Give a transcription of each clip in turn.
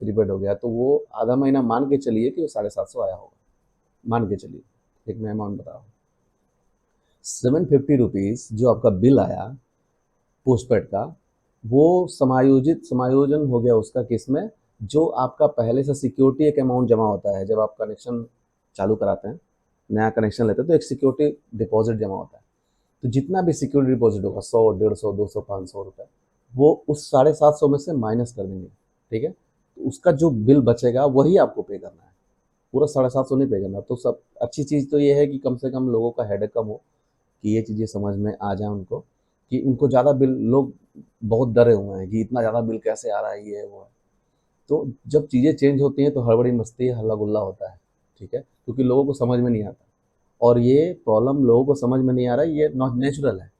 Prepaid हो गया, तो वो आधा महीना मान के चलिए कि वो 750 आया होगा, मान के चलिए। एक मैं अमाउंट बता रहा हूँ, 750 रुपीज़ जो आपका बिल आया पोस्टपेड का, वो समायोजन हो गया उसका किस में, जो आपका पहले से सिक्योरिटी एक अमाउंट जमा होता है जब आप कनेक्शन चालू कराते हैं, नया कनेक्शन लेते हैं तो एक सिक्योरिटी डिपॉजिट जमा होता है। तो जितना भी सिक्योरिटी डिपॉजिट होगा 100, 150, 200, 500 रुपये, वो उस 750 में से माइनस कर देंगे। ठीक है, तो उसका जो बिल बचेगा वही आपको पे करना है, पूरा 750 नहीं पे करना। तो सब अच्छी चीज़ तो ये है कि कम से कम लोगों का हेडेक कम हो, कि ये चीज़ें समझ में आ जाए उनको, कि उनको ज़्यादा बिल, लोग बहुत डरे हुए हैं कि इतना ज़्यादा बिल कैसे आ रहा है, ये है वो है। तो जब चीज़ें चेंज होती हैं तो हड़बड़ी मस्ती हल्ला गुल्ला होता है। ठीक है, क्योंकि लोगों को समझ में नहीं आता, और ये प्रॉब्लम लोगों को समझ में नहीं आ रहा है, ये नॉट नेचुरल है।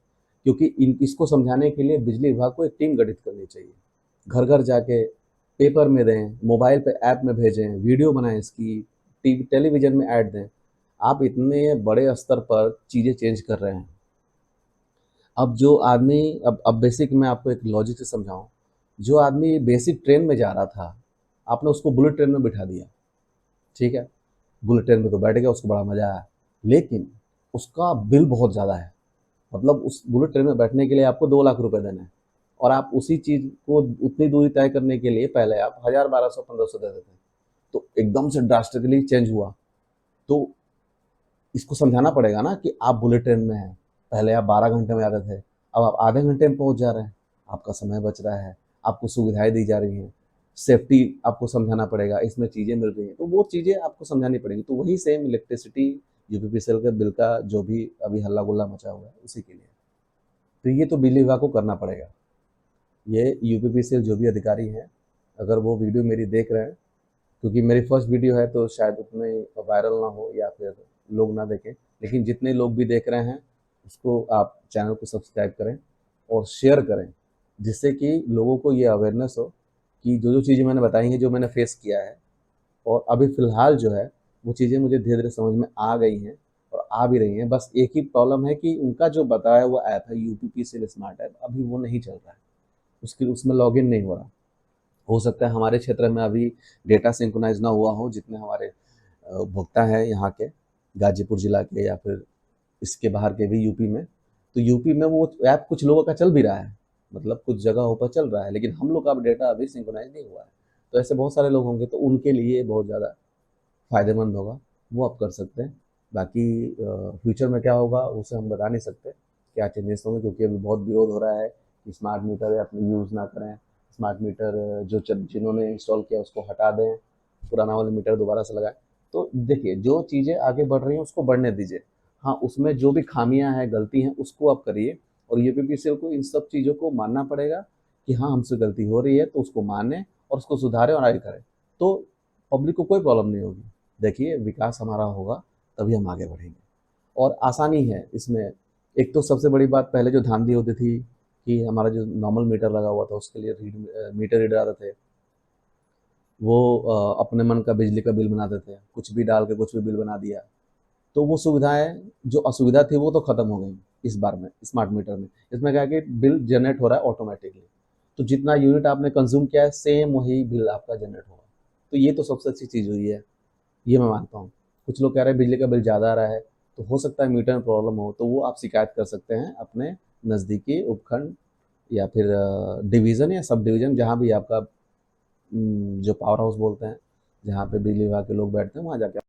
क्योंकि इसको समझाने के लिए बिजली विभाग को एक टीम गठित करनी चाहिए, घर घर जाके पेपर में दें, मोबाइल पे ऐप में भेजें, वीडियो बनाएं इसकी, टीवी टेलीविज़न में ऐड दें। आप इतने बड़े स्तर पर चीज़ें चेंज कर रहे हैं। अब जो आदमी, अब बेसिक मैं आपको एक लॉजिक से समझाऊँ, जो आदमी बेसिक ट्रेन में जा रहा था, आपने उसको बुलेट ट्रेन में बिठा दिया, ठीक है? बुलेट ट्रेन में तो बैठ गया, उसको बड़ा मज़ा आया, लेकिन उसका बिल बहुत ज़्यादा है। मतलब उस बुलेट ट्रेन में बैठने के लिए आपको 2 लाख रुपए देने हैं, और आप उसी चीज़ को उतनी दूरी तय करने के लिए पहले आप 1000, 1200, 1500 दे देते हैं। तो एकदम से ड्रास्टिकली चेंज हुआ। तो इसको समझाना पड़ेगा ना कि आप बुलेट ट्रेन में हैं, पहले आप 12 घंटे में आते थे, अब आप आधे घंटे में पहुंच जा रहे हैं, आपका समय बच रहा है, आपको सुविधाएं दी जा रही हैं, सेफ्टी आपको समझाना पड़ेगा, इसमें चीज़ें मिल रही हैं, तो वो चीज़ें आपको समझानी पड़ेगी। तो वही सेम इलेक्ट्रिसिटी यूपीपीसीएल के बिल का जो भी अभी हल्ला गुल्ला मचा हुआ है उसी के लिए। तो ये तो बिजली विभाग को करना पड़ेगा। ये यूपीपीसीएल जो भी अधिकारी हैं, अगर वो वीडियो मेरी देख रहे हैं, क्योंकि मेरी फर्स्ट वीडियो है तो शायद उतने वायरल ना हो या फिर लोग ना देखें, लेकिन जितने लोग भी देख रहे हैं उसको आप चैनल को सब्सक्राइब करें और शेयर करें, जिससे कि लोगों को ये अवेयरनेस हो कि जो जो चीज़ें मैंने बताई हैं, जो मैंने फेस किया है, और अभी फ़िलहाल जो है वो चीज़ें मुझे धीरे-धीरे समझ में आ गई हैं और आ भी रही हैं। बस एक ही प्रॉब्लम है कि उनका जो बताया हुआ ऐप है यूपीपीसीएल स्मार्ट ऐप, अभी वो नहीं चल रहा है, उसकी उसमें लॉगिन नहीं हो रहा। हो सकता है हमारे क्षेत्र में अभी डेटा सिंक्रोनाइज़ ना हुआ हो, जितने हमारे उपभोक्ता हैं यहाँ के, गाज़ीपुर ज़िला के या फिर इसके बाहर के भी यूपी में। तो यूपी में वो ऐप कुछ लोगों का चल भी रहा है, मतलब कुछ जगहों पर चल रहा है, लेकिन हम लोग का अब डेटा अभी सिंक्रोनाइज़ नहीं हुआ है। तो ऐसे बहुत सारे लोग होंगे, तो उनके लिए बहुत ज़्यादा फ़ायदेमंद होगा, वो आप कर सकते हैं। बाकी फ्यूचर में क्या होगा उसे हम बता नहीं सकते, क्या चेंजेस होंगे, क्योंकि अभी बहुत विरोध हो रहा है कि स्मार्ट मीटर अपने यूज़ ना करें। स्मार्ट मीटर जो जिन्होंने इंस्टॉल किया उसको हटा दें, पुराना वाला मीटर दोबारा से लगाएँ। तो देखिए, जो चीज़ें आगे बढ़ रही हैं उसको बढ़ने दीजिए। हाँ, उसमें जो भी खामियाँ हैं, गलती हैं, उसको आप करिए, और यूपीपीसीएल को इन सब चीज़ों को मानना पड़ेगा कि हाँ, हमसे गलती हो रही है, तो उसको मानें और उसको सुधारें और आगे करें। तो पब्लिक को कोई प्रॉब्लम नहीं होगी। देखिए, विकास हमारा होगा तभी हम आगे बढ़ेंगे, और आसानी है इसमें। एक तो सबसे बड़ी बात, पहले जो धांधली होती थी कि हमारा जो नॉर्मल मीटर लगा हुआ था उसके लिए मीटर रीडर आते थे, वो अपने मन का बिजली का बिल बनाते थे, कुछ भी डाल के कुछ भी बिल बना दिया। तो वो सुविधाएं, जो असुविधा थी वो तो खत्म हो गई इस बार में स्मार्ट मीटर में। इसमें क्या है कि बिल जनरेट हो रहा है ऑटोमेटिकली, तो जितना यूनिट आपने कंज्यूम किया है सेम वही बिल आपका जनरेट होगा। तो ये तो सबसे अच्छी चीज़ हुई है, ये मैं मानता हूँ। कुछ लोग कह रहे हैं बिजली का बिल ज़्यादा आ रहा है, तो हो सकता है मीटर में प्रॉब्लम हो, तो वो आप शिकायत कर सकते हैं अपने नज़दीकी उपखंड या फिर डिवीज़न या सब डिवीज़न, जहाँ भी आपका जो पावर हाउस बोलते हैं, जहाँ पे बिजली विभाग के लोग बैठते हैं, वहाँ जाके